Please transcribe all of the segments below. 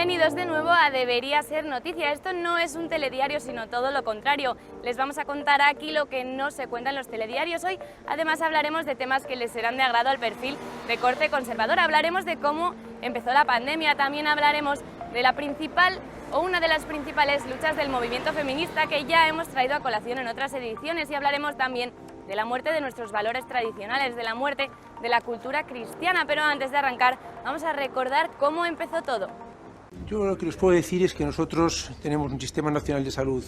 Bienvenidos de nuevo a Debería Ser Noticia. Esto no es un telediario, sino todo lo contrario. Les vamos a contar aquí lo que no se cuenta en los telediarios. Hoy, además, hablaremos de temas que les serán de agrado al perfil de corte conservador. Hablaremos de cómo empezó la pandemia. También hablaremos de la principal o una de las principales luchas del movimiento feminista que ya hemos traído a colación en otras ediciones. Y hablaremos también de la muerte de nuestros valores tradicionales, de la muerte de la cultura cristiana. Pero antes de arrancar, vamos a recordar cómo empezó todo. Yo lo que les puedo decir es que nosotros tenemos un sistema nacional de salud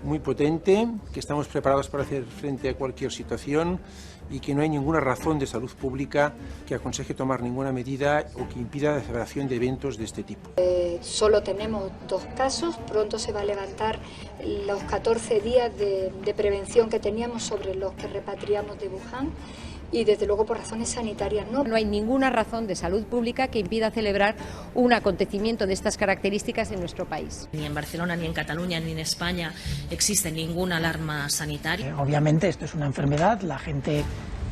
muy potente, que estamos preparados para hacer frente a cualquier situación y que no hay ninguna razón de salud pública que aconseje tomar ninguna medida o que impida la celebración de eventos de este tipo. Solo tenemos 2 casos, pronto se va a levantar los 14 días de prevención que teníamos sobre los que repatriamos de Wuhan. Y desde luego por razones sanitarias no. No hay ninguna razón de salud pública que impida celebrar un acontecimiento de estas características en nuestro país. Ni en Barcelona, ni en Cataluña, ni en España existe ninguna alarma sanitaria. Obviamente esto es una enfermedad, la gente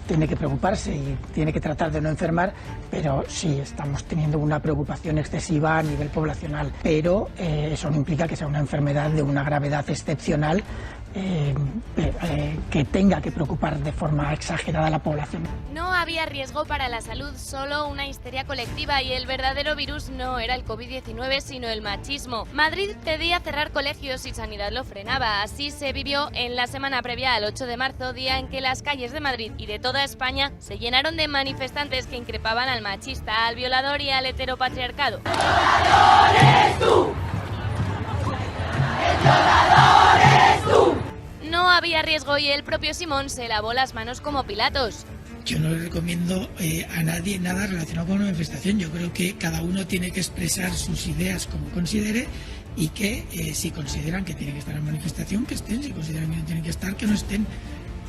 tiene que preocuparse y tiene que tratar de no enfermar, pero sí estamos teniendo una preocupación excesiva a nivel poblacional. Pero eso no implica que sea una enfermedad de una gravedad excepcional que tenga que preocupar de forma exagerada a la población. No había riesgo para la salud, solo una histeria colectiva, y el verdadero virus no era el COVID-19 sino el machismo. Madrid pedía cerrar colegios y Sanidad lo frenaba. Así se vivió en la semana previa al 8 de marzo, día en que las calles de Madrid y de toda España se llenaron de manifestantes que increpaban al machista, al violador y al heteropatriarcado. ¡El violador eres tú! ¡El violador eres tú! No había riesgo y el propio Simón se lavó las manos como Pilatos. Yo no le recomiendo a nadie nada relacionado con una manifestación. Yo creo que cada uno tiene que expresar sus ideas como considere y que si consideran que tienen que estar en manifestación, que estén. Si consideran que no tienen que estar, que no estén.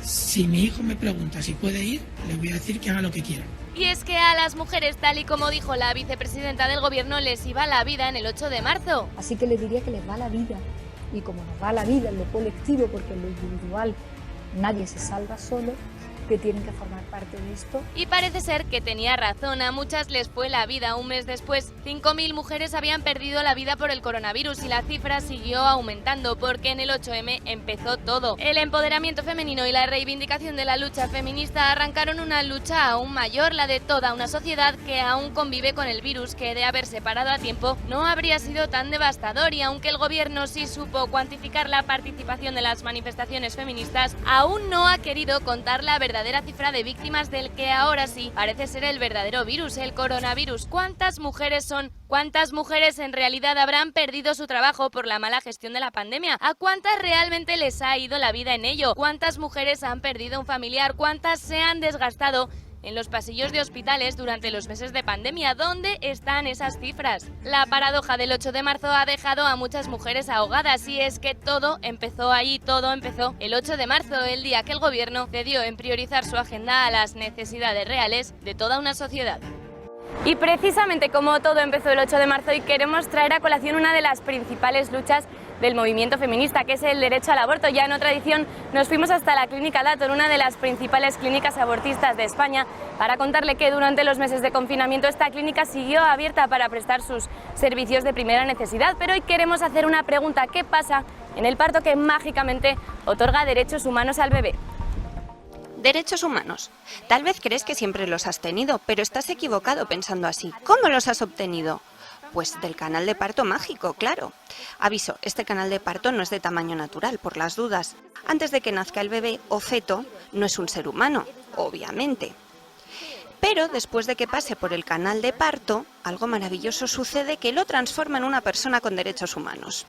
Si mi hijo me pregunta si puede ir, le voy a decir que haga lo que quiera. Y es que a las mujeres, tal y como dijo la vicepresidenta del gobierno, les iba la vida en el 8 de marzo. Así que les diría que les va la vida. Y como nos va la vida en lo colectivo, porque en lo individual nadie se salva solo, que tienen que formar parte de esto. Y parece ser que tenía razón, a muchas les fue la vida. Un mes después, 5.000 mujeres habían perdido la vida por el coronavirus y la cifra siguió aumentando porque en el 8M empezó todo. El empoderamiento femenino y la reivindicación de la lucha feminista arrancaron una lucha aún mayor, la de toda una sociedad que aún convive con el virus, que de haberse parado a tiempo no habría sido tan devastador. Y aunque el gobierno sí supo cuantificar la participación de las manifestaciones feministas, aún no ha querido contar la verdadera cifra de víctimas del que ahora sí parece ser el verdadero virus, el coronavirus. ¿Cuántas mujeres son? ¿Cuántas mujeres en realidad habrán perdido su trabajo por la mala gestión de la pandemia? ¿A cuántas realmente les ha ido la vida en ello? ¿Cuántas mujeres han perdido un familiar? ¿Cuántas se han desgastado en los pasillos de hospitales durante los meses de pandemia? ¿Dónde están esas cifras? La paradoja del 8 de marzo ha dejado a muchas mujeres ahogadas, y es que todo empezó ahí, todo empezó el 8 de marzo, el día que el gobierno cedió en priorizar su agenda a las necesidades reales de toda una sociedad. Y precisamente como todo empezó el 8 de marzo, hoy queremos traer a colación una de las principales luchas del movimiento feminista, que es el derecho al aborto. Ya en otra edición nos fuimos hasta la Clínica Dator, una de las principales clínicas abortistas de España, para contarle que durante los meses de confinamiento esta clínica siguió abierta para prestar sus servicios de primera necesidad. Pero hoy queremos hacer una pregunta: ¿qué pasa en el parto que mágicamente otorga derechos humanos al bebé? Derechos humanos. Tal vez crees que siempre los has tenido, pero estás equivocado pensando así. ¿Cómo los has obtenido? Pues del canal de parto mágico, claro. Aviso, este canal de parto no es de tamaño natural, por las dudas. Antes de que nazca el bebé o feto, no es un ser humano, obviamente. Pero después de que pase por el canal de parto, algo maravilloso sucede que lo transforma en una persona con derechos humanos.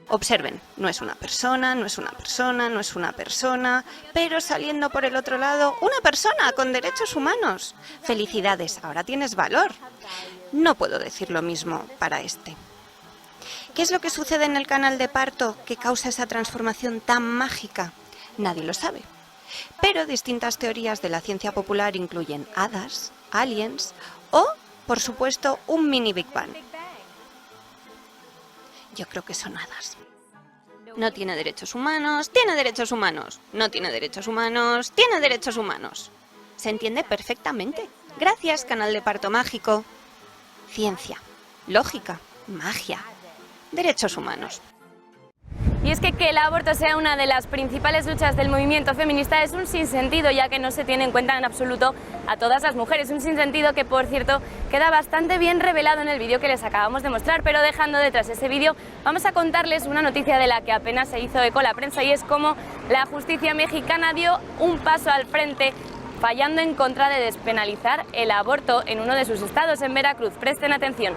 Observen, no es una persona, no es una persona, no es una persona, pero saliendo por el otro lado, una persona con derechos humanos. Felicidades, ahora tienes valor. No puedo decir lo mismo para este. ¿Qué es lo que sucede en el canal de parto que causa esa transformación tan mágica? Nadie lo sabe. Pero distintas teorías de la ciencia popular incluyen hadas, aliens o, por supuesto, un mini Big Bang. Yo creo que son hadas. No tiene derechos humanos, tiene derechos humanos. No tiene derechos humanos, tiene derechos humanos. Se entiende perfectamente. Gracias, canal de parto mágico. Ciencia. Lógica, magia, derechos humanos. Y es que el aborto sea una de las principales luchas del movimiento feminista es un sinsentido, ya que no se tiene en cuenta en absoluto a todas las mujeres. Un sinsentido que, por cierto, queda bastante bien revelado en el vídeo que les acabamos de mostrar. Pero dejando detrás ese vídeo, vamos a contarles una noticia de la que apenas se hizo eco la prensa, y es cómo la justicia mexicana dio un paso al frente, fallando en contra de despenalizar el aborto en uno de sus estados, en Veracruz. Presten atención.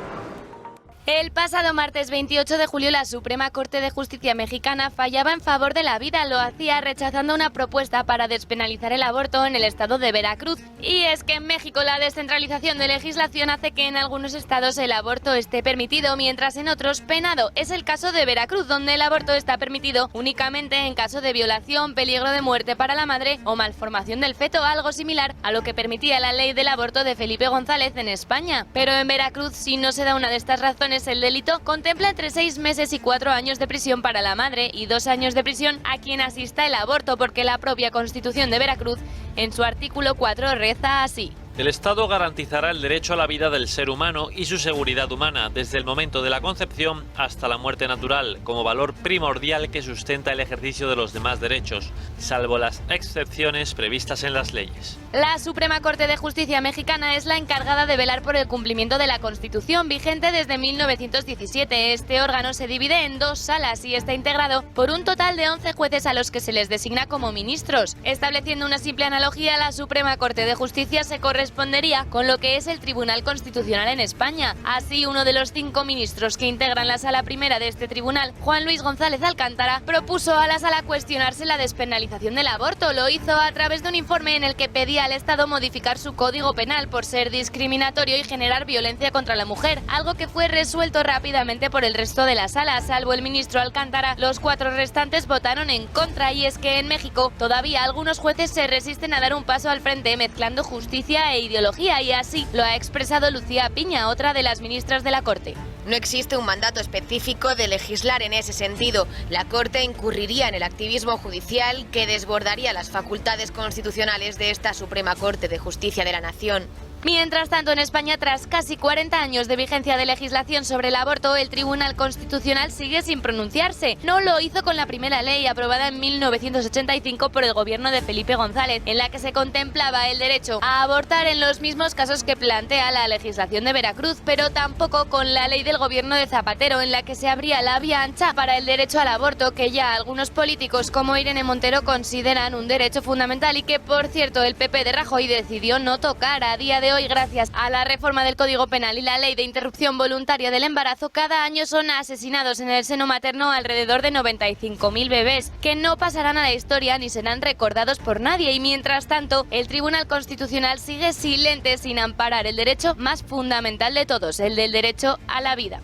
El pasado martes 28 de julio la Suprema Corte de Justicia mexicana fallaba en favor de la vida. Lo hacía rechazando una propuesta para despenalizar el aborto en el estado de Veracruz. Y es que en México la descentralización de legislación hace que en algunos estados el aborto esté permitido, mientras en otros penado. Es el caso de Veracruz, donde el aborto está permitido únicamente en caso de violación, peligro de muerte para la madre o malformación del feto, algo similar a lo que permitía la ley del aborto de Felipe González en España. Pero en Veracruz, si no se da una de estas razones, el delito contempla entre 6 meses y 4 años de prisión para la madre y 2 años de prisión a quien asista el aborto, porque la propia Constitución de Veracruz, en su artículo 4, reza así: el Estado garantizará el derecho a la vida del ser humano y su seguridad humana, desde el momento de la concepción hasta la muerte natural, como valor primordial que sustenta el ejercicio de los demás derechos, salvo las excepciones previstas en las leyes. La Suprema Corte de Justicia mexicana es la encargada de velar por el cumplimiento de la Constitución, vigente desde 1917. Este órgano se divide en 2 salas y está integrado por un total de 11 jueces a los que se les designa como ministros. Estableciendo una simple analogía, la Suprema Corte de Justicia se correspondería con lo que es el Tribunal Constitucional en España. Así, uno de los 5 ministros que integran la sala primera de este tribunal, Juan Luis González Alcántara, propuso a la sala cuestionarse la despenalización del aborto. Lo hizo a través de un informe en el que pedía al Estado modificar su código penal por ser discriminatorio y generar violencia contra la mujer, algo que fue resuelto rápidamente por el resto de la sala. Salvo el ministro Alcántara, los 4 restantes votaron en contra. Y es que en México todavía algunos jueces se resisten a dar un paso al frente, mezclando justicia e ideología, y así lo ha expresado Lucía Piña, otra de las ministras de la Corte. No existe un mandato específico de legislar en ese sentido. La Corte incurriría en el activismo judicial que desbordaría las facultades constitucionales de esta Suprema Corte de Justicia de la Nación. Mientras tanto, en España, tras casi 40 años de vigencia de legislación sobre el aborto, el Tribunal Constitucional sigue sin pronunciarse. No lo hizo con la primera ley, aprobada en 1985 por el gobierno de Felipe González, en la que se contemplaba el derecho a abortar en los mismos casos que plantea la legislación de Veracruz, pero tampoco con la ley del gobierno de Zapatero, en la que se abría la vía ancha para el derecho al aborto, que ya algunos políticos como Irene Montero consideran un derecho fundamental y que, por cierto, el PP de Rajoy decidió no tocar. A día de hoy, gracias a la reforma del Código Penal y la ley de interrupción voluntaria del embarazo, cada año son asesinados en el seno materno alrededor de 95.000 bebés, que no pasarán a la historia ni serán recordados por nadie. Y mientras tanto, el Tribunal Constitucional sigue silente, sin amparar el derecho más fundamental de todos, el del derecho a la vida.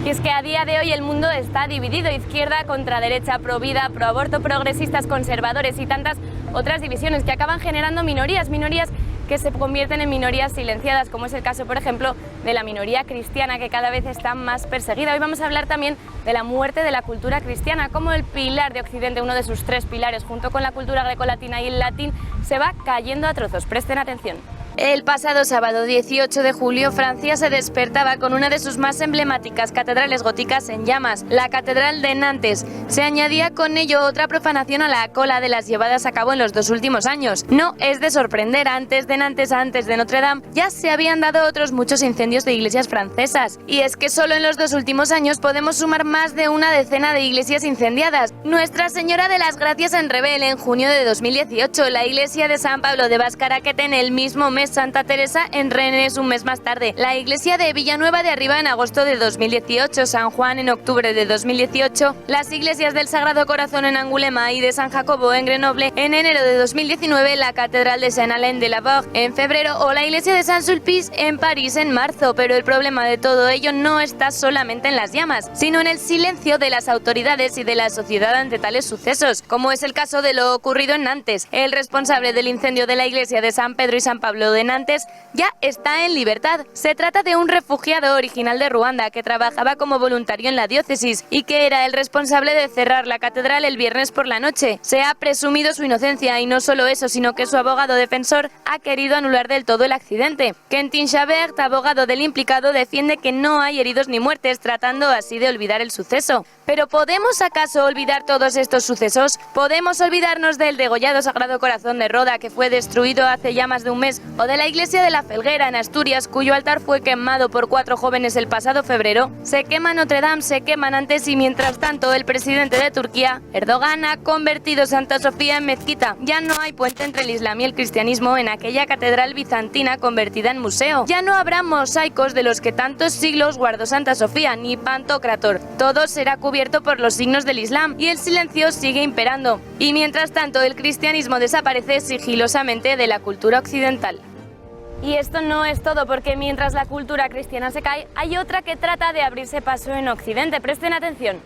Y es que a día de hoy el mundo está dividido: izquierda contra derecha, pro vida, pro aborto, progresistas, conservadores y tantas otras divisiones que acaban generando minorías que se convierten en minorías silenciadas, como es el caso, por ejemplo, de la minoría cristiana, que cada vez está más perseguida. Hoy vamos a hablar también de la muerte de la cultura cristiana, como el pilar de Occidente, uno de sus 3 pilares, junto con la cultura grecolatina y el latín, se va cayendo a trozos. Presten atención. El pasado sábado 18 de julio, Francia se despertaba con una de sus más emblemáticas catedrales góticas en llamas, la Catedral de Nantes. Se añadía con ello otra profanación a la cola de las llevadas a cabo en los 2 últimos años. No es de sorprender, antes de Nantes, antes de Notre Dame, ya se habían dado otros muchos incendios de iglesias francesas. Y es que solo en los 2 últimos años podemos sumar más de una decena de iglesias incendiadas. Nuestra Señora de las Gracias en Rebel en junio de 2018, la iglesia de San Pablo de Bascaraquete en el mismo mes, Santa Teresa en Rennes un mes más tarde, la iglesia de Villanueva de Arriba en agosto de 2018, San Juan en octubre de 2018, las iglesias del Sagrado Corazón en Angulema y de San Jacobo en Grenoble en enero de 2019, la catedral de Saint-Alain-de-la-Barre en febrero o la iglesia de Saint-Sulpice en París en marzo. Pero el problema de todo ello no está solamente en las llamas, sino en el silencio de las autoridades y de la sociedad ante tales sucesos, como es el caso de lo ocurrido en Nantes. El responsable del incendio de la iglesia de San Pedro y San Pablo de Nantes, ya está en libertad. Se trata de un refugiado original de Ruanda que trabajaba como voluntario en la diócesis y que era el responsable de cerrar la catedral el viernes por la noche. Se ha presumido su inocencia y no solo eso, sino que su abogado defensor ha querido anular del todo el accidente. Quentin Chabert, abogado del implicado, defiende que no hay heridos ni muertes, tratando así de olvidar el suceso. ¿Pero podemos acaso olvidar todos estos sucesos? ¿Podemos olvidarnos del degollado Sagrado Corazón de Roda, que fue destruido hace ya más de un mes, o de la iglesia de la Felguera en Asturias, cuyo altar fue quemado por 4 jóvenes el pasado febrero? Se quema Notre Dame, se queman antes, y mientras tanto el presidente de Turquía, Erdogan, ha convertido Santa Sofía en mezquita. Ya no hay puente entre el Islam y el cristianismo en aquella catedral bizantina convertida en museo. Ya no habrá mosaicos de los que tantos siglos guardó Santa Sofía, ni Pantocrátor. Todo será cubierto por los signos del Islam y el silencio sigue imperando. Y mientras tanto el cristianismo desaparece sigilosamente de la cultura occidental. Y esto no es todo, porque mientras la cultura cristiana se cae, hay otra que trata de abrirse paso en Occidente. Presten atención.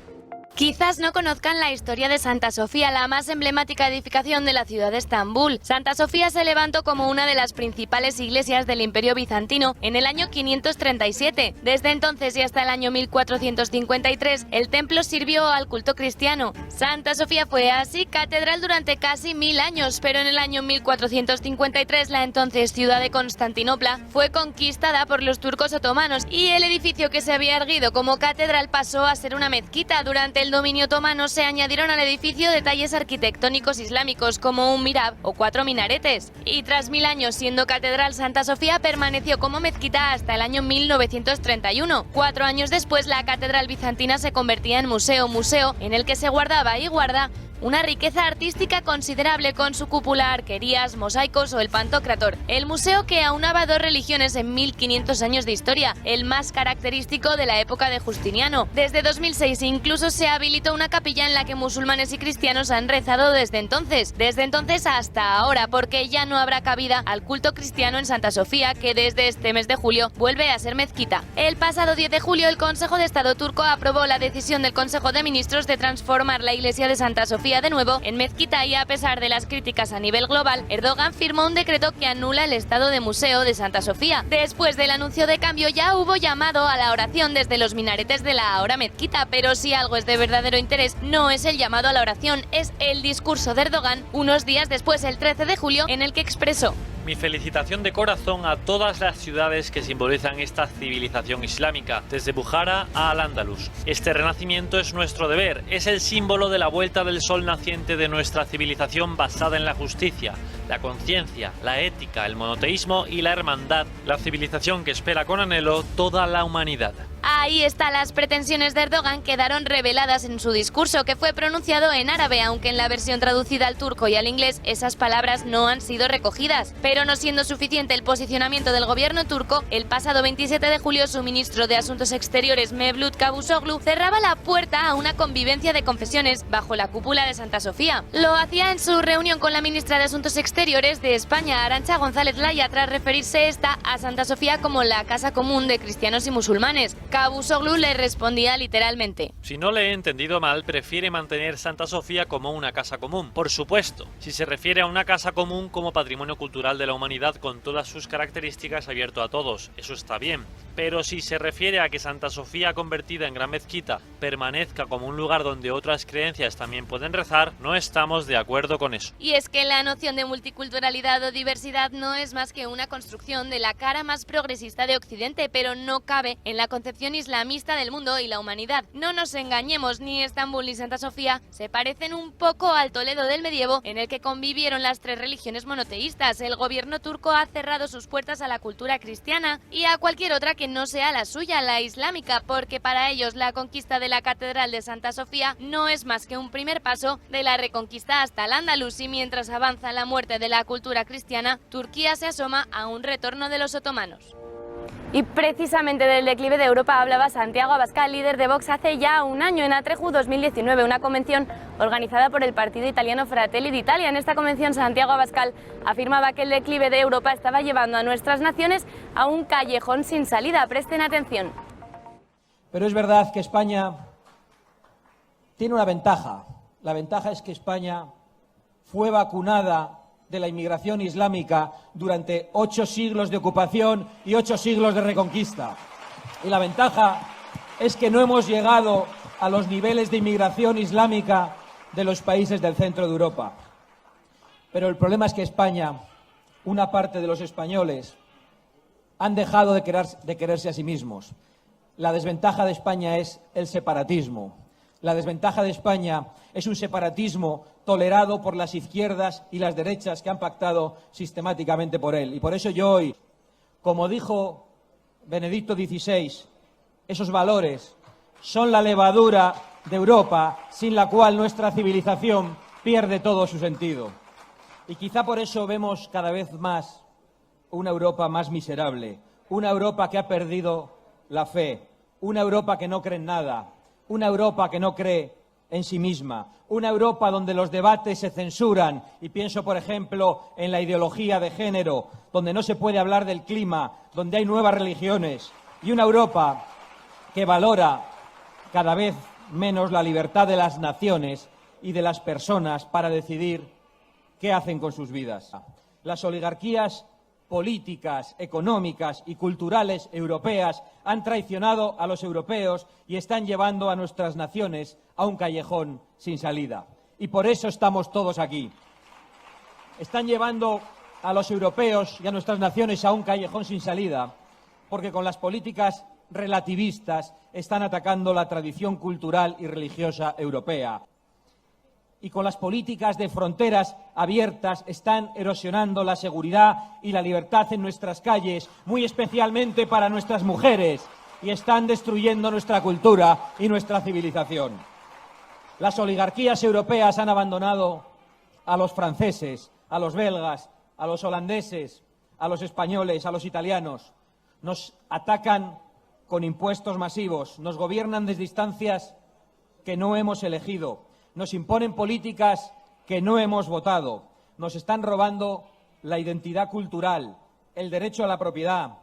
Quizás no conozcan la historia de Santa Sofía, la más emblemática edificación de la ciudad de Estambul. Santa Sofía se levantó como una de las principales iglesias del Imperio Bizantino en el año 537. Desde entonces y hasta el año 1453, el templo sirvió al culto cristiano. Santa Sofía fue así catedral durante casi 1000 años, pero en el año 1453 la entonces ciudad de Constantinopla fue conquistada por los turcos otomanos y el edificio que se había erguido como catedral pasó a ser una mezquita. Durante el dominio otomano se añadieron al edificio detalles arquitectónicos islámicos como un mihrab o 4 minaretes. Y tras 1000 años siendo catedral, Santa Sofía permaneció como mezquita hasta el año 1931. 4 años después la catedral bizantina se convertía en museo en el que se guardaba y guarda una riqueza artística considerable con su cúpula, arquerías, mosaicos o el Pantocrátor. El museo que aunaba 2 religiones en 1500 años de historia, el más característico de la época de Justiniano. Desde 2006 incluso se habilitó una capilla en la que musulmanes y cristianos han rezado desde entonces hasta ahora, porque ya no habrá cabida al culto cristiano en Santa Sofía, que desde este mes de julio vuelve a ser mezquita. El pasado 10 de julio el Consejo de Estado turco aprobó la decisión del Consejo de Ministros de transformar la iglesia de Santa Sofía de nuevo en mezquita, y a pesar de las críticas a nivel global, Erdogan firmó un decreto que anula el estado de museo de Santa Sofía. Después del anuncio de cambio ya hubo llamado a la oración desde los minaretes de la ahora mezquita, pero si algo es de verdadero interés no es el llamado a la oración, es el discurso de Erdogan unos días después, el 13 de julio, en el que expresó: mi felicitación de corazón a todas las ciudades que simbolizan esta civilización islámica, desde Bukhara a Al-Ándalus. Este renacimiento es nuestro deber, es el símbolo de la vuelta del sol naciente de nuestra civilización basada en la justicia, la conciencia, la ética, el monoteísmo y la hermandad, la civilización que espera con anhelo toda la humanidad. Ahí está, las pretensiones de Erdogan quedaron reveladas en su discurso, que fue pronunciado en árabe, aunque en la versión traducida al turco y al inglés esas palabras no han sido recogidas. Pero no siendo suficiente el posicionamiento del gobierno turco, el pasado 27 de julio su ministro de Asuntos Exteriores, Mevlut Cavusoglu, cerraba la puerta a una convivencia de confesiones bajo la cúpula de Santa Sofía. Lo hacía en su reunión con la ministra de Asuntos Exteriores de España, Arantxa González Laya, tras referirse esta a Santa Sofía como la casa común de cristianos y musulmanes. Cavusoglu le respondía literalmente: si no le he entendido mal, prefiere mantener Santa Sofía como una casa común. Por supuesto, si se refiere a una casa común como patrimonio cultural de la humanidad con todas sus características abierto a todos, eso está bien. Pero si se refiere a que Santa Sofía convertida en gran mezquita permanezca como un lugar donde otras creencias también pueden rezar, no estamos de acuerdo con eso. Y es que la noción de multiculturalidad o diversidad no es más que una construcción de la cara más progresista de Occidente, pero no cabe en la concepción islamista del mundo y la humanidad. No nos engañemos, ni Estambul ni Santa Sofía se parecen un poco al Toledo del medievo, en el que convivieron las 3 religiones monoteístas. El gobierno turco ha cerrado sus puertas a la cultura cristiana y a cualquier otra que no sea la suya, la islámica, porque para ellos la conquista de la Catedral de Santa Sofía no es más que un primer paso de la reconquista hasta Al-Ándalus, y mientras avanza la muerte de la cultura cristiana, Turquía se asoma a un retorno de los otomanos. Y precisamente del declive de Europa hablaba Santiago Abascal, líder de Vox, hace ya un año en Atreju 2019, una convención organizada por el partido italiano Fratelli d'Italia. En esta convención Santiago Abascal afirmaba que el declive de Europa estaba llevando a nuestras naciones a un callejón sin salida. Presten atención. Pero es verdad que España tiene una ventaja. La ventaja es que España fue vacunada de la inmigración islámica durante 8 siglos de ocupación y 8 siglos de reconquista. Y la ventaja es que no hemos llegado a los niveles de inmigración islámica de los países del centro de Europa. Pero el problema es que España, una parte de los españoles, han dejado de quererse a sí mismos. La desventaja de España es el separatismo. La desventaja de España es un separatismo tolerado por las izquierdas y las derechas que han pactado sistemáticamente por él. Y por eso yo hoy, como dijo Benedicto XVI, esos valores son la levadura de Europa, sin la cual nuestra civilización pierde todo su sentido. Y quizá por eso vemos cada vez más una Europa más miserable, una Europa que ha perdido la fe, una Europa que no cree en nada, una Europa que no cree en sí misma, una Europa donde los debates se censuran, y pienso, por ejemplo, en la ideología de género, donde no se puede hablar del clima, donde hay nuevas religiones, y una Europa que valora cada vez menos la libertad de las naciones y de las personas para decidir qué hacen con sus vidas. Las oligarquías políticas, económicas y culturales europeas han traicionado a los europeos y están llevando a nuestras naciones a un callejón sin salida. Y por eso estamos todos aquí. Están llevando a los europeos y a nuestras naciones a un callejón sin salida, porque con las políticas relativistas están atacando la tradición cultural y religiosa europea. Y con las políticas de fronteras abiertas están erosionando la seguridad y la libertad en nuestras calles, muy especialmente para nuestras mujeres, y están destruyendo nuestra cultura y nuestra civilización. Las oligarquías europeas han abandonado a los franceses, a los belgas, a los holandeses, a los españoles, a los italianos. Nos atacan con impuestos masivos, nos gobiernan desde instancias que no hemos elegido, nos imponen políticas que no hemos votado, nos están robando la identidad cultural, el derecho a la propiedad,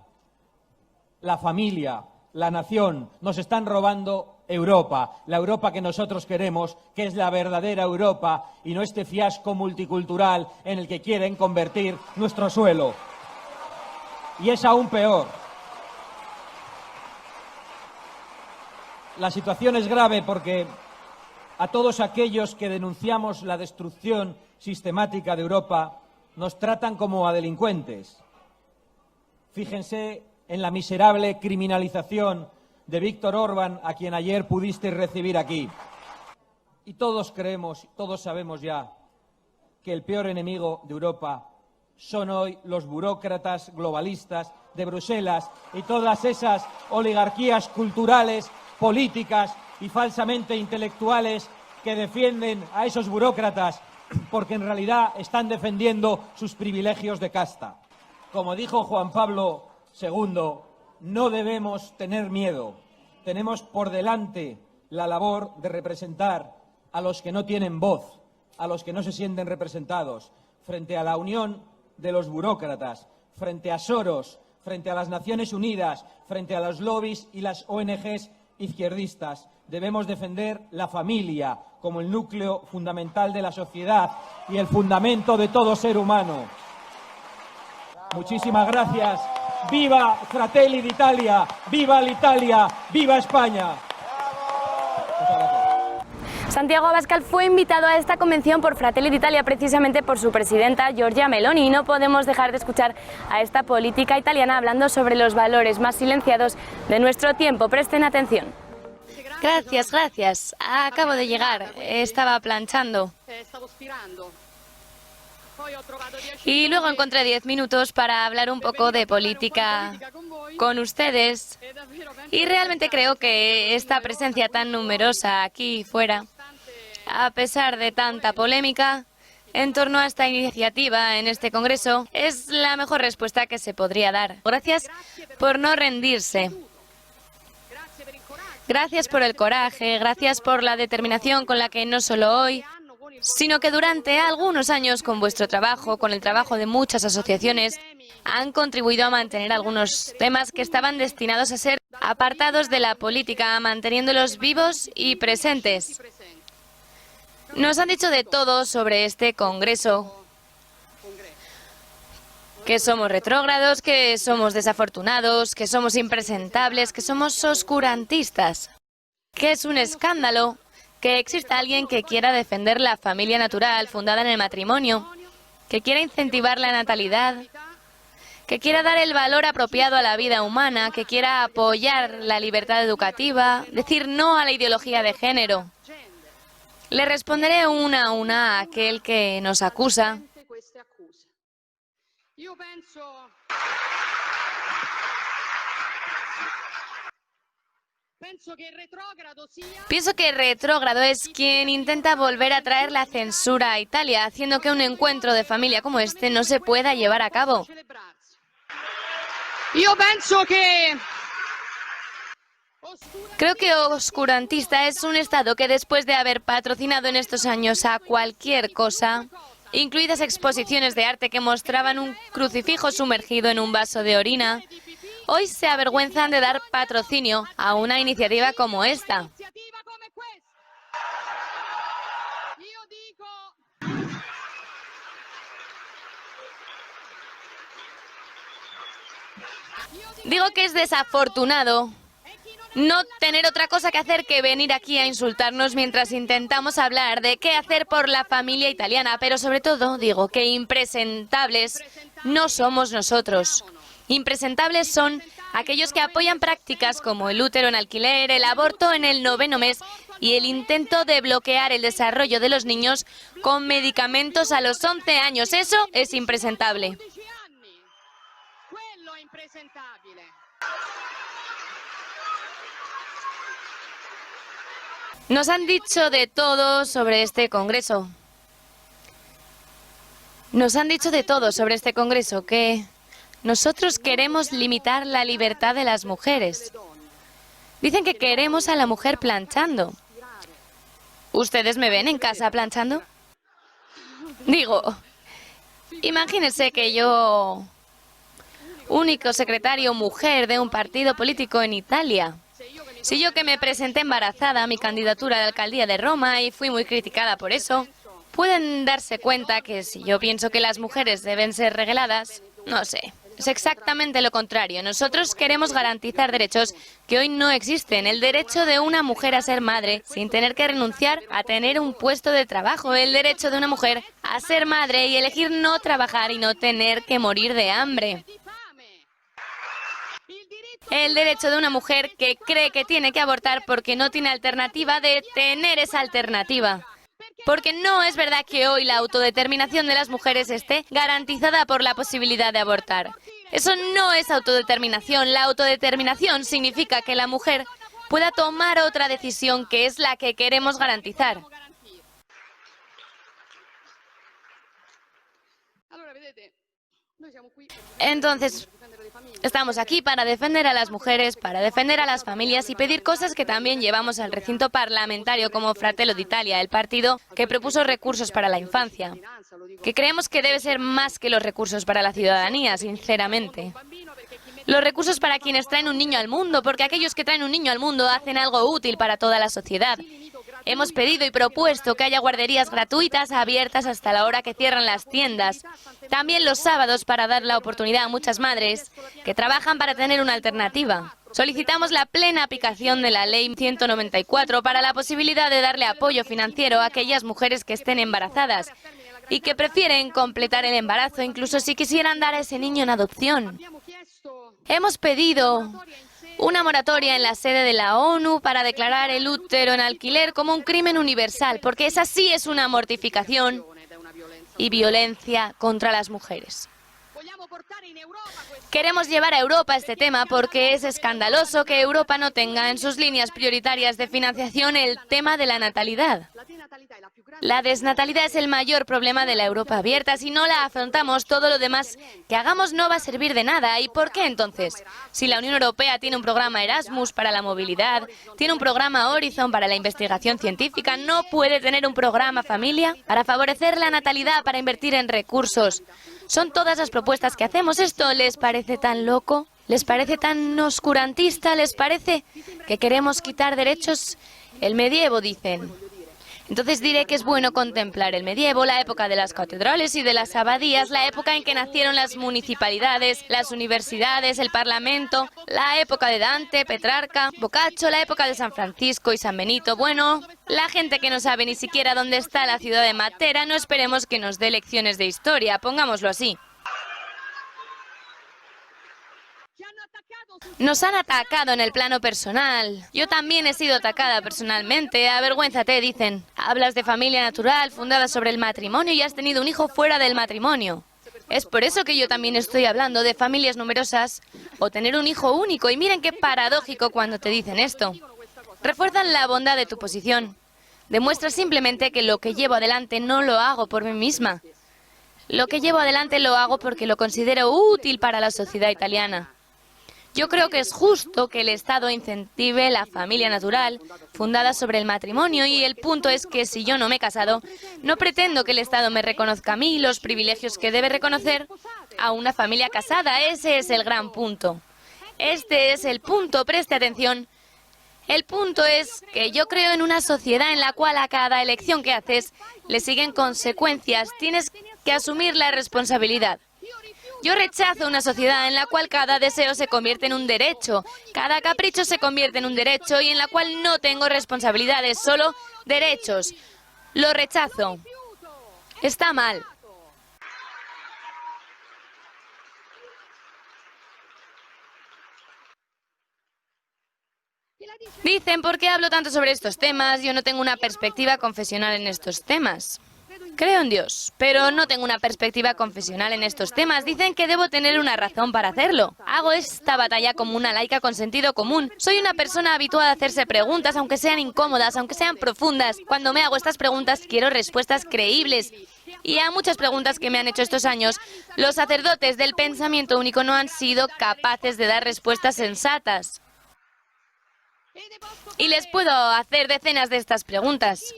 la familia, la nación, nos están robando Europa, la Europa que nosotros queremos, que es la verdadera Europa y no este fiasco multicultural en el que quieren convertir nuestro suelo. Y es aún peor. La situación es grave porque a todos aquellos que denunciamos la destrucción sistemática de Europa nos tratan como a delincuentes. Fíjense en la miserable criminalización de Víctor Orbán, a quien ayer pudisteis recibir aquí. Y todos creemos, todos sabemos ya, que el peor enemigo de Europa son hoy los burócratas globalistas de Bruselas y todas esas oligarquías culturales, políticas y falsamente intelectuales que defienden a esos burócratas porque en realidad están defendiendo sus privilegios de casta. Como dijo Juan Pablo II, no debemos tener miedo. Tenemos por delante la labor de representar a los que no tienen voz, a los que no se sienten representados, frente a la unión de los burócratas, frente a Soros, frente a las Naciones Unidas, frente a los lobbies y las ONGs izquierdistas. Debemos defender la familia como el núcleo fundamental de la sociedad y el fundamento de todo ser humano. Muchísimas gracias. ¡Viva Fratelli d'Italia! ¡Viva l'Italia! ¡Viva España! Santiago Abascal fue invitado a esta convención por Fratelli d'Italia precisamente por su presidenta Giorgia Meloni, y no podemos dejar de escuchar a esta política italiana hablando sobre los valores más silenciados de nuestro tiempo. Presten atención. Gracias, gracias. Acabo de llegar. Estaba planchando. Y luego encontré 10 minutos para hablar un poco de política con ustedes. Y realmente creo que esta presencia tan numerosa aquí fuera, a pesar de tanta polémica en torno a esta iniciativa en este Congreso, es la mejor respuesta que se podría dar. Gracias por no rendirse. Gracias por el coraje, gracias por la determinación con la que no solo hoy, sino que durante algunos años con vuestro trabajo, con el trabajo de muchas asociaciones, han contribuido a mantener algunos temas que estaban destinados a ser apartados de la política, manteniéndolos vivos y presentes. Nos han dicho de todo sobre este Congreso, Que somos retrógrados, que somos desafortunados, que somos impresentables, que somos oscurantistas. Que es un escándalo que exista alguien que quiera defender la familia natural fundada en el matrimonio, que quiera incentivar la natalidad, que quiera dar el valor apropiado a la vida humana, que quiera apoyar la libertad educativa, decir no a la ideología de género. Le responderé una a una a aquel que nos acusa. Pienso que retrógrado es quien intenta volver a traer la censura a Italia, haciendo que un encuentro de familia como este no se pueda llevar a cabo. Creo que oscurantista es un Estado que después de haber patrocinado en estos años a cualquier cosa, incluidas exposiciones de arte que mostraban un crucifijo sumergido en un vaso de orina, hoy se avergüenzan de dar patrocinio a una iniciativa como esta. Digo que es desafortunado no tener otra cosa que hacer que venir aquí a insultarnos mientras intentamos hablar de qué hacer por la familia italiana, pero sobre todo digo que impresentables no somos nosotros. Impresentables son aquellos que apoyan prácticas como el útero en alquiler, el aborto en el 9º mes y el intento de bloquear el desarrollo de los niños con medicamentos a los 11 años. Eso es impresentable. Nos han dicho de todo sobre este Congreso. Nos han dicho de todo sobre este Congreso, que nosotros queremos limitar la libertad de las mujeres. Dicen que queremos a la mujer planchando. ¿Ustedes me ven en casa planchando? Digo, imagínense que yo, único secretario mujer de un partido político en Italia, si yo que me presenté embarazada a mi candidatura a la alcaldía de Roma y fui muy criticada por eso, pueden darse cuenta que si yo pienso que las mujeres deben ser regladas, no sé, es exactamente lo contrario. Nosotros queremos garantizar derechos que hoy no existen. El derecho de una mujer a ser madre sin tener que renunciar a tener un puesto de trabajo. El derecho de una mujer a ser madre y elegir no trabajar y no tener que morir de hambre. El derecho de una mujer que cree que tiene que abortar porque no tiene alternativa de tener esa alternativa. Porque no es verdad que hoy la autodeterminación de las mujeres esté garantizada por la posibilidad de abortar. Eso no es autodeterminación. La autodeterminación significa que la mujer pueda tomar otra decisión que es la que queremos garantizar. Entonces, estamos aquí para defender a las mujeres, para defender a las familias y pedir cosas que también llevamos al recinto parlamentario como Fratelli d'Italia, el partido que propuso recursos para la infancia, que creemos que debe ser más que los recursos para la ciudadanía, sinceramente. Los recursos para quienes traen un niño al mundo, porque aquellos que traen un niño al mundo hacen algo útil para toda la sociedad. Hemos pedido y propuesto que haya guarderías gratuitas abiertas hasta la hora que cierran las tiendas. También los sábados para dar la oportunidad a muchas madres que trabajan para tener una alternativa. Solicitamos la plena aplicación de la Ley 194 para la posibilidad de darle apoyo financiero a aquellas mujeres que estén embarazadas y que prefieren completar el embarazo incluso si quisieran dar a ese niño en adopción. Hemos pedido una moratoria en la sede de la ONU para declarar el útero en alquiler como un crimen universal, porque esa sí es una mortificación y violencia contra las mujeres. Queremos llevar a Europa este tema porque es escandaloso que Europa no tenga en sus líneas prioritarias de financiación el tema de la natalidad. La desnatalidad es el mayor problema de la Europa abierta. Si no la afrontamos, todo lo demás que hagamos no va a servir de nada. ¿Y por qué entonces? Si la Unión Europea tiene un programa Erasmus para la movilidad, tiene un programa Horizon para la investigación científica, ¿no puede tener un programa Familia para favorecer la natalidad, para invertir en recursos? Son todas las propuestas que hacemos. ¿Esto les parece tan loco? ¿Les parece tan oscurantista? ¿Les parece que queremos quitar derechos? El medievo, dicen. Entonces diré que es bueno contemplar el medievo, la época de las catedrales y de las abadías, la época en que nacieron las municipalidades, las universidades, el parlamento, la época de Dante, Petrarca, Boccaccio, la época de San Francisco y San Benito. Bueno, la gente que no sabe ni siquiera dónde está la ciudad de Matera, no esperemos que nos dé lecciones de historia, pongámoslo así. Nos han atacado en el plano personal. Yo también he sido atacada personalmente. Avergüénzate, dicen. Hablas de familia natural, fundada sobre el matrimonio y has tenido un hijo fuera del matrimonio. Es por eso que yo también estoy hablando de familias numerosas o tener un hijo único. Y miren qué paradójico cuando te dicen esto. Refuerzan la bondad de tu posición. Demuestra simplemente que lo que llevo adelante no lo hago por mí misma. Lo que llevo adelante lo hago porque lo considero útil para la sociedad italiana. Yo creo que es justo que el Estado incentive la familia natural, fundada sobre el matrimonio, y el punto es que si yo no me he casado, no pretendo que el Estado me reconozca a mí los privilegios que debe reconocer a una familia casada. Ese es el gran punto. Este es el punto, preste atención. El punto es que yo creo en una sociedad en la cual a cada elección que haces le siguen consecuencias. Tienes que asumir la responsabilidad. Yo rechazo una sociedad en la cual cada deseo se convierte en un derecho, cada capricho se convierte en un derecho y en la cual no tengo responsabilidades, solo derechos. Lo rechazo. Está mal. Dicen, ¿por qué hablo tanto sobre estos temas? Yo no tengo una perspectiva confesional en estos temas. Creo en Dios, pero no tengo una perspectiva confesional en estos temas. Dicen que debo tener una razón para hacerlo. Hago esta batalla como una laica con sentido común. Soy una persona habituada a hacerse preguntas, aunque sean incómodas, aunque sean profundas. Cuando me hago estas preguntas, quiero respuestas creíbles. Y a muchas preguntas que me han hecho estos años, los sacerdotes del pensamiento único no han sido capaces de dar respuestas sensatas. Y les puedo hacer decenas de estas preguntas.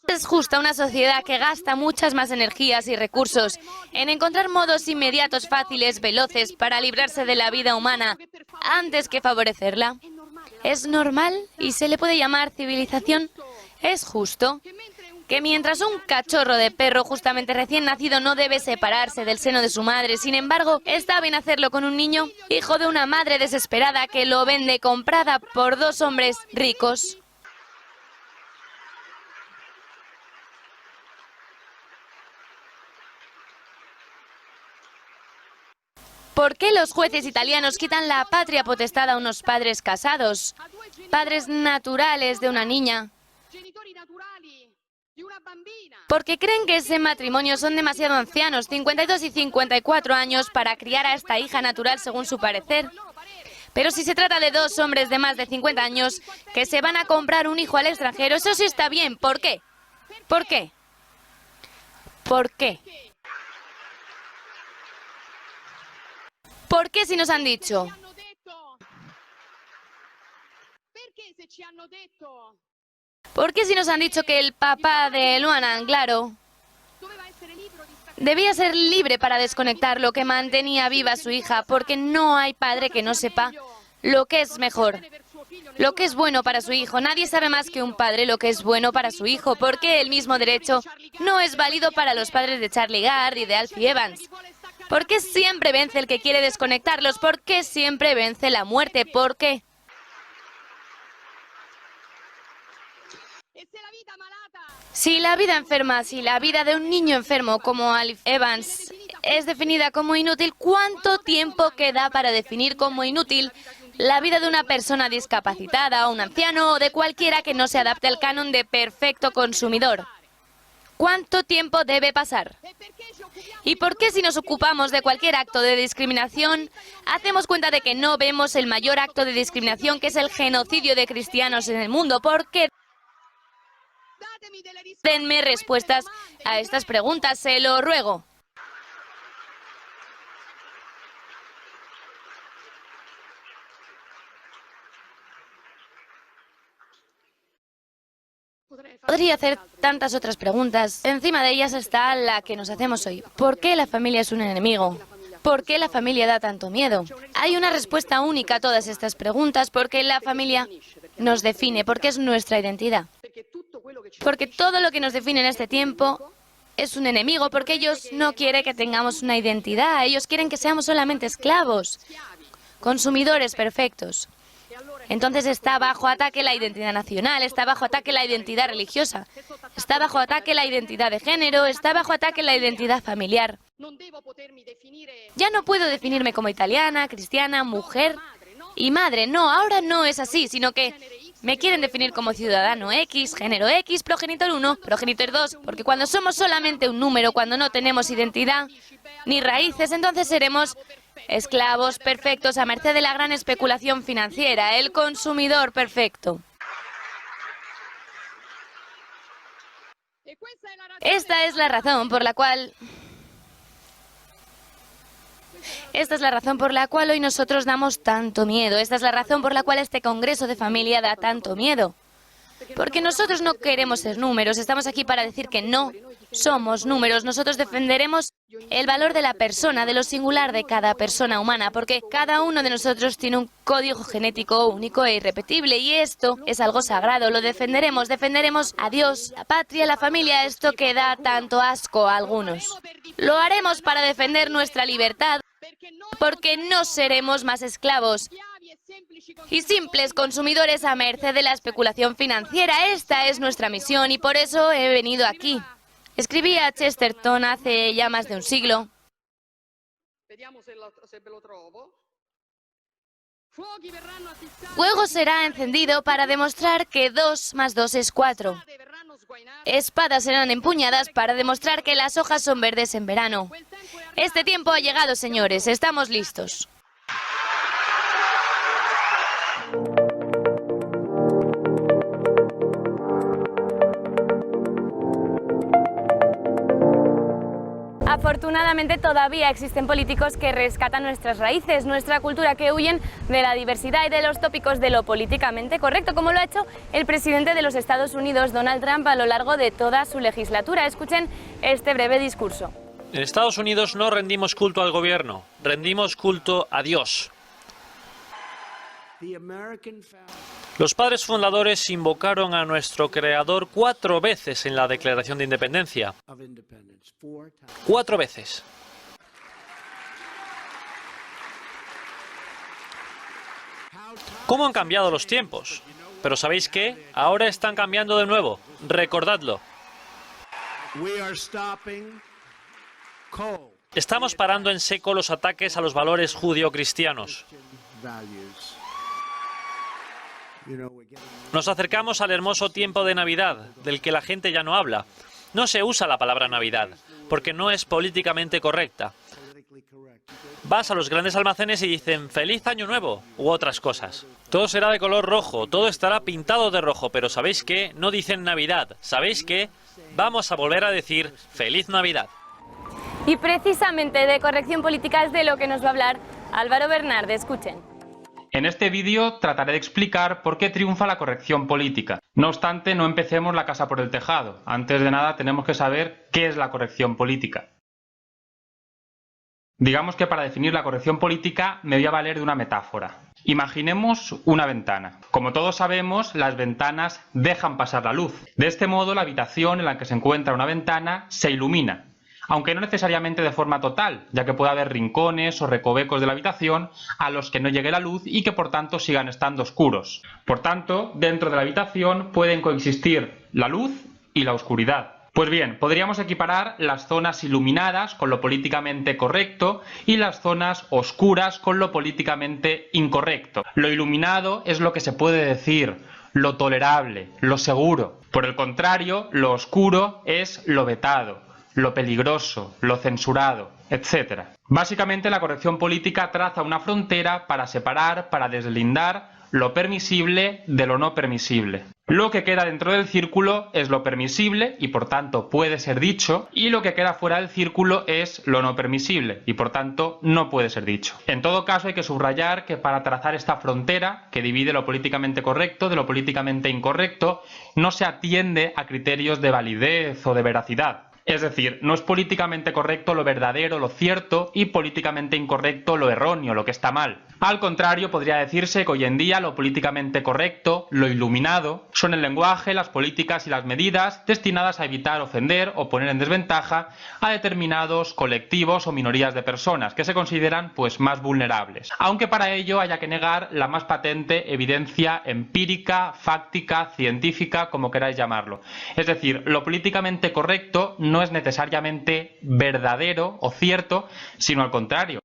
¿Es justa una sociedad que gasta muchas más energías y recursos en encontrar modos inmediatos, fáciles, veloces para librarse de la vida humana antes que favorecerla? ¿Es normal y se le puede llamar civilización? ¿Es justo que mientras un cachorro de perro justamente recién nacido no debe separarse del seno de su madre, sin embargo, está bien hacerlo con un niño, hijo de una madre desesperada que lo vende comprada por dos hombres ricos? ¿Por qué los jueces italianos quitan la patria potestad a unos padres casados, padres naturales de una niña? Porque creen que ese matrimonio son demasiado ancianos, 52 y 54 años, para criar a esta hija natural según su parecer. Pero si se trata de dos hombres de más de 50 años que se van a comprar un hijo al extranjero, eso sí está bien. ¿Por qué? ¿Por qué? ¿Por qué? ¿Por qué si nos han dicho? ¿Por qué si nos han dicho que el papá de Luana Anglaro debía ser libre para desconectar lo que mantenía viva a su hija? Porque no hay padre que no sepa lo que es mejor, lo que es bueno para su hijo. Nadie sabe más que un padre lo que es bueno para su hijo. ¿Por qué el mismo derecho no es válido para los padres de Charlie Gard y de Alfie Evans? ¿Por qué siempre vence el que quiere desconectarlos? ¿Por qué siempre vence la muerte? ¿Por qué? Si la vida enferma, si la vida de un niño enfermo como Alfie Evans es definida como inútil, ¿cuánto tiempo queda para definir como inútil la vida de una persona discapacitada, o un anciano, o de cualquiera que no se adapte al canon de perfecto consumidor? ¿Cuánto tiempo debe pasar? ¿Y por qué si nos ocupamos de cualquier acto de discriminación, hacemos cuenta de que no vemos el mayor acto de discriminación, que es el genocidio de cristianos en el mundo? ¿Por qué? Denme respuestas a estas preguntas, se lo ruego. Podría hacer tantas otras preguntas. Encima de ellas está la que nos hacemos hoy. ¿Por qué la familia es un enemigo? ¿Por qué la familia da tanto miedo? Hay una respuesta única a todas estas preguntas, porque la familia nos define, porque es nuestra identidad. Porque todo lo que nos define en este tiempo es un enemigo, porque ellos no quieren que tengamos una identidad, ellos quieren que seamos solamente esclavos, consumidores perfectos. Entonces está bajo ataque la identidad nacional, está bajo ataque la identidad religiosa, está bajo ataque la identidad de género, está bajo ataque la identidad familiar. Ya no puedo definirme como italiana, cristiana, mujer y madre. No, ahora no es así, sino que me quieren definir como ciudadano X, género X, progenitor 1, progenitor 2, porque cuando somos solamente un número, cuando no tenemos identidad ni raíces, entonces seremos esclavos perfectos a merced de la gran especulación financiera, el consumidor perfecto. Esta es la razón por la cual hoy nosotros damos tanto miedo. Esta es la razón por la cual este Congreso de Familia da tanto miedo. Porque nosotros no queremos ser números, estamos aquí para decir que no somos números. Nosotros defenderemos el valor de la persona, de lo singular de cada persona humana, porque cada uno de nosotros tiene un código genético único e irrepetible, y esto es algo sagrado. Lo defenderemos a Dios, la patria, la familia, esto que da tanto asco a algunos. Lo haremos para defender nuestra libertad, porque no seremos más esclavos y simples consumidores a merced de la especulación financiera. Esta es nuestra misión y por eso he venido aquí. Escribí a Chesterton hace ya más de un siglo. Fuego será encendido para demostrar que 2 más 2 es 4. Espadas serán empuñadas para demostrar que las hojas son verdes en verano. Este tiempo ha llegado, señores. Estamos listos. Afortunadamente todavía existen políticos que rescatan nuestras raíces, nuestra cultura, que huyen de la diversidad y de los tópicos de lo políticamente correcto, como lo ha hecho el presidente de los Estados Unidos, Donald Trump, a lo largo de toda su legislatura. Escuchen este breve discurso. En Estados Unidos no rendimos culto al gobierno, rendimos culto a Dios. Los padres fundadores invocaron a nuestro creador 4 veces en la Declaración de Independencia. 4 veces. ¿Cómo han cambiado los tiempos? Pero ¿sabéis qué? Ahora están cambiando de nuevo. Recordadlo. Estamos parando en seco los ataques a los valores judio-cristianos. Nos acercamos al hermoso tiempo de Navidad, del que la gente ya no habla. No se usa la palabra Navidad, porque no es políticamente correcta. Vas a los grandes almacenes y dicen ¡Feliz Año Nuevo! U otras cosas. Todo será de color rojo, todo estará pintado de rojo, pero ¿sabéis qué? No dicen Navidad. ¿Sabéis qué? Vamos a volver a decir ¡Feliz Navidad! Y precisamente de corrección política es de lo que nos va a hablar Álvaro Bernarde. Escuchen. En este vídeo trataré de explicar por qué triunfa la corrección política. No obstante, no empecemos la casa por el tejado. Antes de nada tenemos que saber qué es la corrección política. Digamos que para definir la corrección política me voy a valer de una metáfora. Imaginemos una ventana. Como todos sabemos, las ventanas dejan pasar la luz. De este modo, la habitación en la que se encuentra una ventana se ilumina. Aunque no necesariamente de forma total, ya que puede haber rincones o recovecos de la habitación a los que no llegue la luz y que por tanto sigan estando oscuros. Por tanto, dentro de la habitación pueden coexistir la luz y la oscuridad. Pues bien, podríamos equiparar las zonas iluminadas con lo políticamente correcto y las zonas oscuras con lo políticamente incorrecto. Lo iluminado es lo que se puede decir, lo tolerable, lo seguro. Por el contrario, lo oscuro es lo vetado, lo peligroso, lo censurado, etc. Básicamente la corrección política traza una frontera para separar, para deslindar lo permisible de lo no permisible. Lo que queda dentro del círculo es lo permisible y por tanto puede ser dicho, y lo que queda fuera del círculo es lo no permisible y por tanto no puede ser dicho. En todo caso hay que subrayar que para trazar esta frontera que divide lo políticamente correcto de lo políticamente incorrecto no se atiende a criterios de validez o de veracidad. Es decir, no es políticamente correcto lo verdadero, lo cierto, y políticamente incorrecto lo erróneo, lo que está mal. Al contrario, podría decirse que hoy en día lo políticamente correcto, lo iluminado, son el lenguaje, las políticas y las medidas destinadas a evitar ofender o poner en desventaja a determinados colectivos o minorías de personas que se consideran pues más vulnerables. Aunque para ello haya que negar la más patente evidencia empírica, fáctica, científica, como queráis llamarlo. Es decir, lo políticamente correcto no es necesariamente verdadero o cierto, sino al contrario.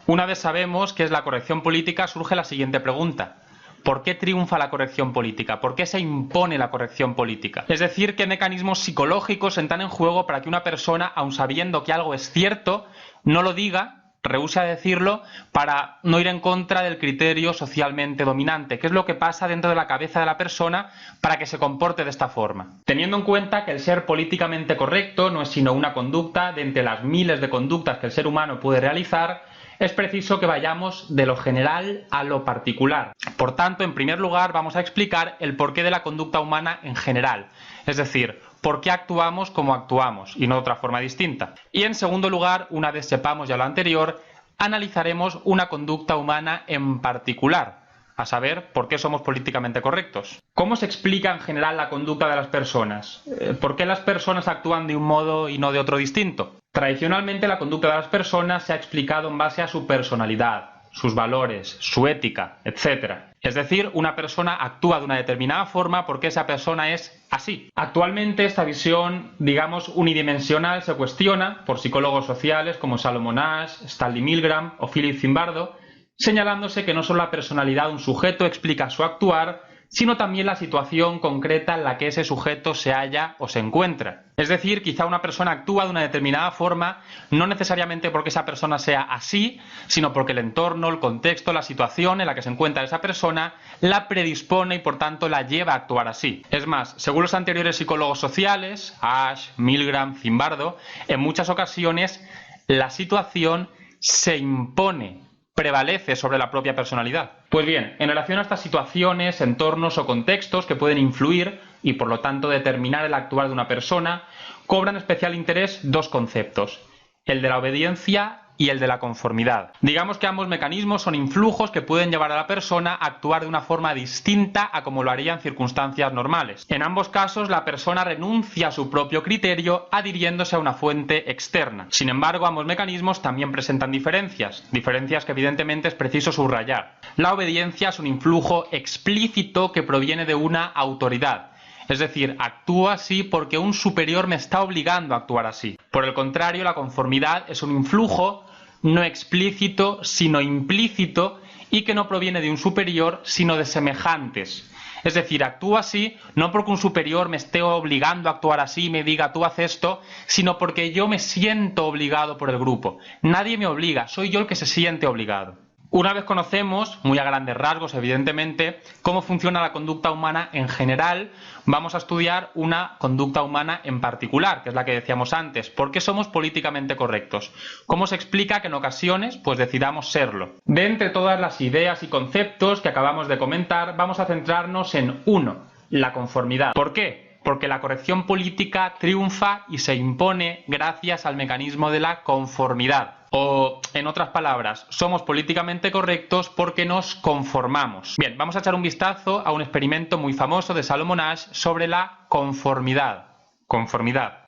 Una vez sabemos qué es la corrección política, surge la siguiente pregunta. ¿Por qué triunfa la corrección política? ¿Por qué se impone la corrección política? Es decir, ¿qué mecanismos psicológicos entran en juego para que una persona, aun sabiendo que algo es cierto, no lo diga, rehúse a decirlo, para no ir en contra del criterio socialmente dominante? ¿Qué es lo que pasa dentro de la cabeza de la persona para que se comporte de esta forma? Teniendo en cuenta que el ser políticamente correcto no es sino una conducta de entre las miles de conductas que el ser humano puede realizar, es preciso que vayamos de lo general a lo particular. Por tanto, en primer lugar, vamos a explicar el porqué de la conducta humana en general, es decir, por qué actuamos como actuamos y no de otra forma distinta. Y en segundo lugar, una vez sepamos ya lo anterior, analizaremos una conducta humana en particular, a saber, por qué somos políticamente correctos. ¿Cómo se explica en general la conducta de las personas? ¿Por qué las personas actúan de un modo y no de otro distinto? Tradicionalmente la conducta de las personas se ha explicado en base a su personalidad, sus valores, su ética, etc. Es decir, una persona actúa de una determinada forma porque esa persona es así. Actualmente esta visión, digamos, unidimensional se cuestiona por psicólogos sociales como Salomon Asch, Stanley Milgram o Philip Zimbardo, señalándose que no solo la personalidad de un sujeto explica su actuar, sino también la situación concreta en la que ese sujeto se halla o se encuentra. Es decir, quizá una persona actúa de una determinada forma, no necesariamente porque esa persona sea así, sino porque el entorno, el contexto, la situación en la que se encuentra esa persona la predispone y por tanto la lleva a actuar así. Es más, según los anteriores psicólogos sociales, Asch, Milgram, Zimbardo, en muchas ocasiones la situación se impone, prevalece sobre la propia personalidad. Pues bien, en relación a estas situaciones, entornos o contextos que pueden influir y por lo tanto determinar el actuar de una persona, cobran especial interés dos conceptos, el de la obediencia y el de la conformidad. Digamos que ambos mecanismos son influjos que pueden llevar a la persona a actuar de una forma distinta a como lo haría en circunstancias normales. En ambos casos, la persona renuncia a su propio criterio adhiriéndose a una fuente externa. Sin embargo, ambos mecanismos también presentan diferencias que evidentemente es preciso subrayar. La obediencia es un influjo explícito que proviene de una autoridad. Es decir, actúo así porque un superior me está obligando a actuar así. Por el contrario, la conformidad es un influjo no explícito, sino implícito, y que no proviene de un superior, sino de semejantes. Es decir, actúo así no porque un superior me esté obligando a actuar así y me diga tú haz esto, sino porque yo me siento obligado por el grupo. Nadie me obliga, soy yo el que se siente obligado. Una vez conocemos, muy a grandes rasgos evidentemente, cómo funciona la conducta humana en general, vamos a estudiar una conducta humana en particular, que es la que decíamos antes. ¿Por qué somos políticamente correctos? ¿Cómo se explica que en ocasiones pues decidamos serlo? De entre todas las ideas y conceptos que acabamos de comentar, vamos a centrarnos en uno, la conformidad. ¿Por qué? Porque la corrección política triunfa y se impone gracias al mecanismo de la conformidad. O, en otras palabras, somos políticamente correctos porque nos conformamos. Bien, vamos a echar un vistazo a un experimento muy famoso de Salomon Asch sobre la conformidad. Conformidad.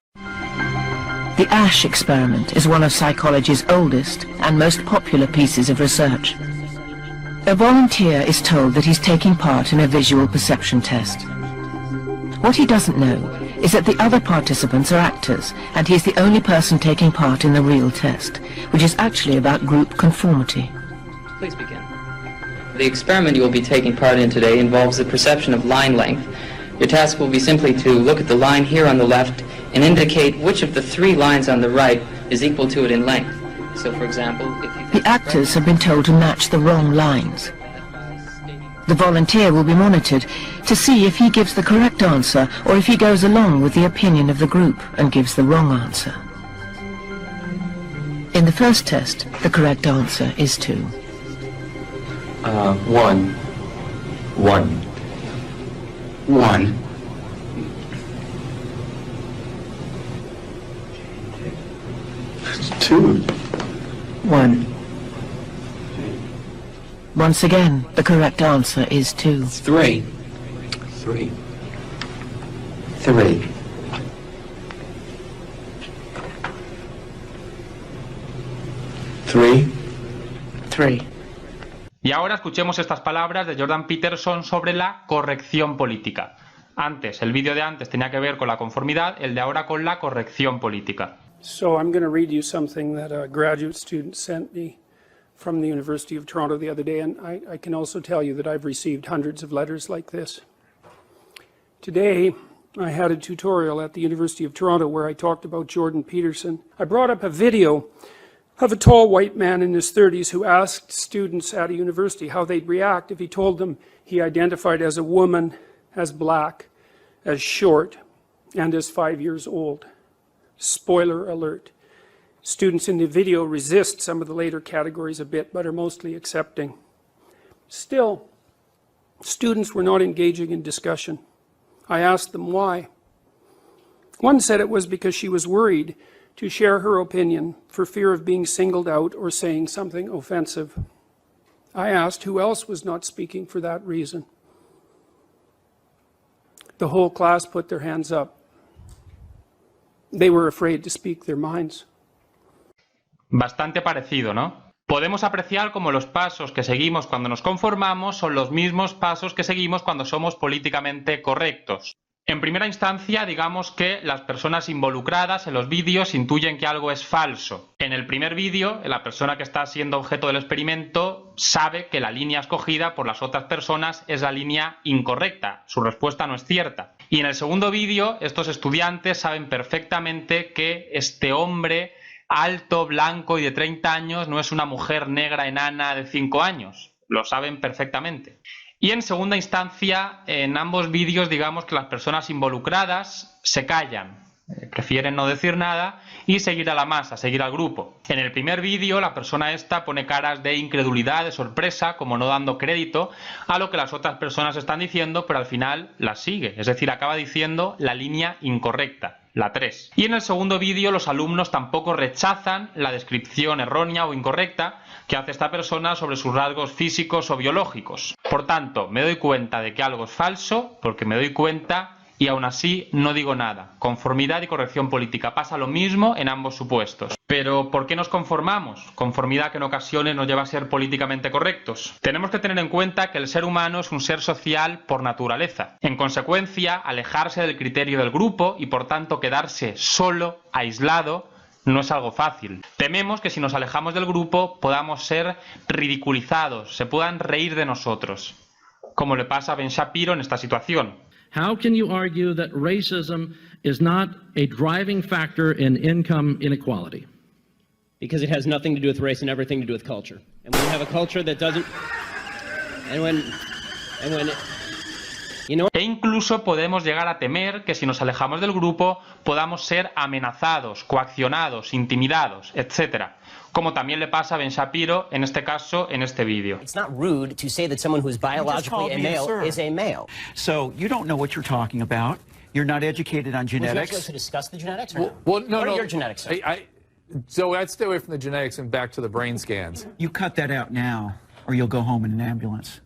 The Asch experiment is one of psychology's oldest and most popular pieces of research. A volunteer is told that he's taking part in a visual perception test. What he doesn't know is that the other participants are actors, and he's the only person taking part in the real test, which is actually about group conformity. Please begin. The experiment you will be taking part in today involves the perception of line length. Your task will be simply to look at the line here on the left and indicate which of the three lines on the right is equal to it in length. So, for example, if you... The actors have been told to match the wrong lines. The volunteer will be monitored to see if he gives the correct answer or if he goes along with the opinion of the group and gives the wrong answer. In the first test, the correct answer is 2. 1. 1. 1. 2. 1. Once again, the correct answer is 2. 3. 3. 3. 3. 3. Y ahora escuchemos estas palabras de Jordan Peterson sobre la corrección política. Antes, el vídeo de antes tenía que ver con la conformidad, el de ahora con la corrección política. So I'm going to read you something that a graduate student sent me from the University of Toronto the other day, and I can also tell you that I've received hundreds of letters like this. Today, I had a tutorial at the University of Toronto where I talked about Jordan Peterson. I brought up a video of a tall white man in his 30s who asked students at a university how they'd react if he told them he identified as a woman, as black, as short, and as 5 years old. Spoiler alert. Students in the video resist some of the later categories a bit, but are mostly accepting. Still, students were not engaging in discussion. I asked them why. One said it was because she was worried to share her opinion for fear of being singled out or saying something offensive. I asked who else was not speaking for that reason. The whole class put their hands up. They were afraid to speak their minds. Bastante parecido, ¿no? Podemos apreciar cómo los pasos que seguimos cuando nos conformamos son los mismos pasos que seguimos cuando somos políticamente correctos. En primera instancia, digamos que las personas involucradas en los vídeos intuyen que algo es falso. En el primer vídeo, la persona que está siendo objeto del experimento sabe que la línea escogida por las otras personas es la línea incorrecta. Su respuesta no es cierta. Y en el segundo vídeo, estos estudiantes saben perfectamente que este hombre alto, blanco y de 30 años no es una mujer negra enana de 5 años. Lo saben perfectamente. Y en segunda instancia, en ambos vídeos, digamos que las personas involucradas se callan, prefieren no decir nada y seguir a la masa, seguir al grupo. En el primer vídeo, la persona esta pone caras de incredulidad, de sorpresa, como no dando crédito a lo que las otras personas están diciendo, pero al final las sigue, es decir, acaba diciendo la línea incorrecta, la 3. Y en el segundo vídeo, los alumnos tampoco rechazan la descripción errónea o incorrecta que hace esta persona sobre sus rasgos físicos o biológicos. Por tanto, me doy cuenta de que algo es falso porque me doy cuenta y aún así no digo nada. Conformidad y corrección política. Pasa lo mismo en ambos supuestos. Pero ¿por qué nos conformamos? Conformidad que en ocasiones nos lleva a ser políticamente correctos. Tenemos que tener en cuenta que el ser humano es un ser social por naturaleza. En consecuencia, alejarse del criterio del grupo y por tanto quedarse solo, aislado, no es algo fácil. Tememos que si nos alejamos del grupo podamos ser ridiculizados, se puedan reír de nosotros, como le pasa a Ben Shapiro en esta situación. How can you argue that racism is not a driving factor in income inequality? Because it has nothing to do with race and everything to do with culture. And when you have a culture that doesn't... E incluso podemos llegar a temer que si nos alejamos del grupo podamos ser amenazados, coaccionados, intimidados, etc. Como también le pasa a Ben Shapiro, en este caso, en este vídeo. It's not rude to say that someone who is biologically a male is a male. So you don't know what you're talking about. You're not educated on genetics. Would you like us to discuss the genetics? Or Well, no, what no. are your genetics? Zoe, I'd stay away from the genetics and back to the brain scans. You cut that out now, or you'll go home in an ambulance.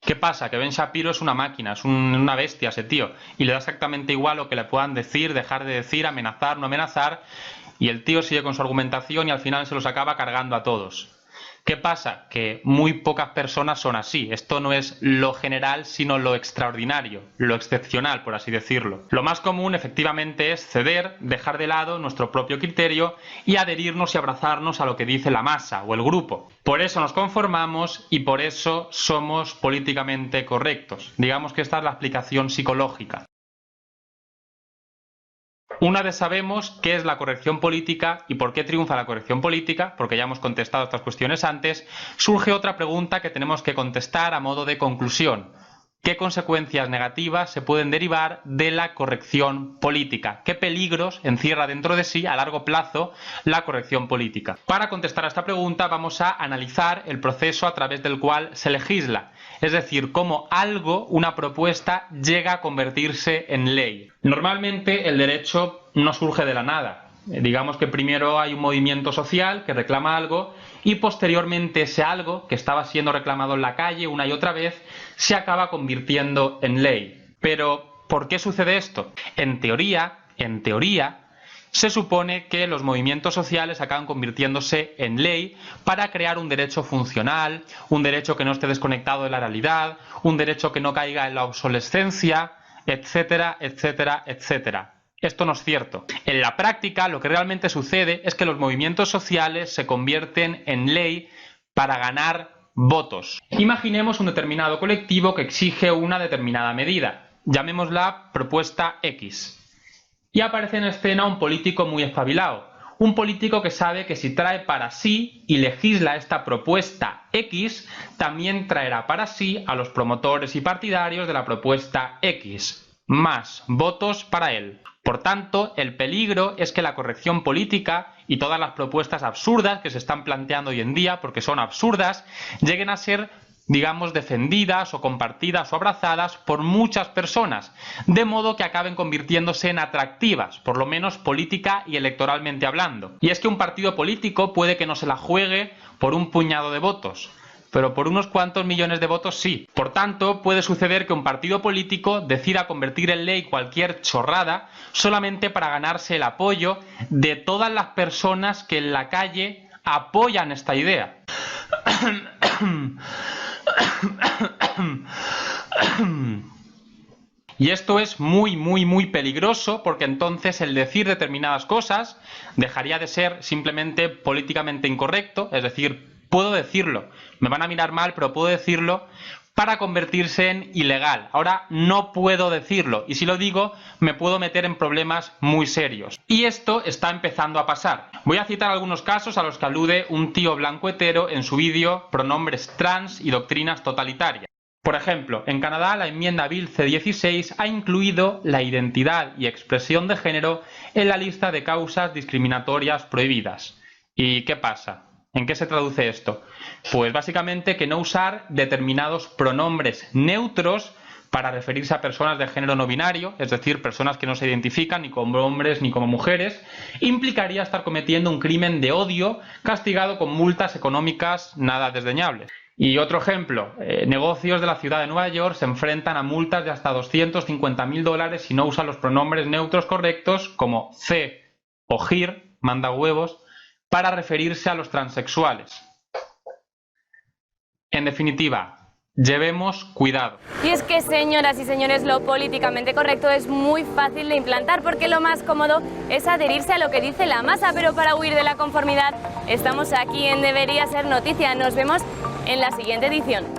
¿Qué pasa? Que Ben Shapiro es una máquina, es una bestia ese tío, y le da exactamente igual lo que le puedan decir, dejar de decir, amenazar, no amenazar, y el tío sigue con su argumentación y al final se los acaba cargando a todos. ¿Qué pasa? Que muy pocas personas son así. Esto no es lo general, sino lo extraordinario, lo excepcional, por así decirlo. Lo más común, efectivamente, es ceder, dejar de lado nuestro propio criterio y adherirnos y abrazarnos a lo que dice la masa o el grupo. Por eso nos conformamos y por eso somos políticamente correctos. Digamos que esta es la explicación psicológica. Una vez sabemos qué es la corrección política y por qué triunfa la corrección política, porque ya hemos contestado estas cuestiones antes, surge otra pregunta que tenemos que contestar a modo de conclusión. ¿Qué consecuencias negativas se pueden derivar de la corrección política? ¿Qué peligros encierra dentro de sí a largo plazo la corrección política? Para contestar a esta pregunta vamos a analizar el proceso a través del cual se legisla, es decir, cómo algo, una propuesta, llega a convertirse en ley. Normalmente el derecho no surge de la nada. Digamos que primero hay un movimiento social que reclama algo y posteriormente ese algo que estaba siendo reclamado en la calle una y otra vez se acaba convirtiendo en ley. Pero, ¿por qué sucede esto? En teoría, se supone que los movimientos sociales acaban convirtiéndose en ley para crear un derecho funcional, un derecho que no esté desconectado de la realidad, un derecho que no caiga en la obsolescencia, etcétera, etcétera, etcétera. Esto no es cierto. En la práctica, lo que realmente sucede es que los movimientos sociales se convierten en ley para ganar votos. Imaginemos un determinado colectivo que exige una determinada medida. Llamémosla propuesta X. Y aparece en escena un político muy espabilado. Un político que sabe que si trae para sí y legisla esta propuesta X, también traerá para sí a los promotores y partidarios de la propuesta X. Más votos para él. Por tanto, el peligro es que la corrección política y todas las propuestas absurdas que se están planteando hoy en día, porque son absurdas, lleguen a ser, digamos, defendidas o compartidas o abrazadas por muchas personas, de modo que acaben convirtiéndose en atractivas, por lo menos política y electoralmente hablando. Y es que un partido político puede que no se la juegue por un puñado de votos, pero por unos cuantos millones de votos sí. Por tanto, puede suceder que un partido político decida convertir en ley cualquier chorrada solamente para ganarse el apoyo de todas las personas que en la calle apoyan esta idea. Y esto es muy peligroso, porque entonces el decir determinadas cosas dejaría de ser simplemente políticamente incorrecto, es decir, puedo decirlo, me van a mirar mal, pero puedo decirlo, para convertirse en ilegal. Ahora no puedo decirlo, y si lo digo me puedo meter en problemas muy serios. Y esto está empezando a pasar. Voy a citar algunos casos a los que alude un tío blanco hetero en su vídeo Pronombres trans y doctrinas totalitarias. Por ejemplo, en Canadá la enmienda Bill C-16 ha incluido la identidad y expresión de género en la lista de causas discriminatorias prohibidas. ¿Y qué pasa? ¿En qué se traduce esto? Pues básicamente que no usar determinados pronombres neutros para referirse a personas de género no binario, es decir, personas que no se identifican ni como hombres ni como mujeres, implicaría estar cometiendo un crimen de odio castigado con multas económicas nada desdeñables. Y otro ejemplo, negocios de la ciudad de Nueva York se enfrentan a multas de hasta $250.000 si no usan los pronombres neutros correctos como C o GIR, manda huevos, para referirse a los transexuales. En definitiva, llevemos cuidado. Y es que, señoras y señores, lo políticamente correcto es muy fácil de implantar, porque lo más cómodo es adherirse a lo que dice la masa, pero para huir de la conformidad estamos aquí en Debería Ser Noticia. Nos vemos en la siguiente edición.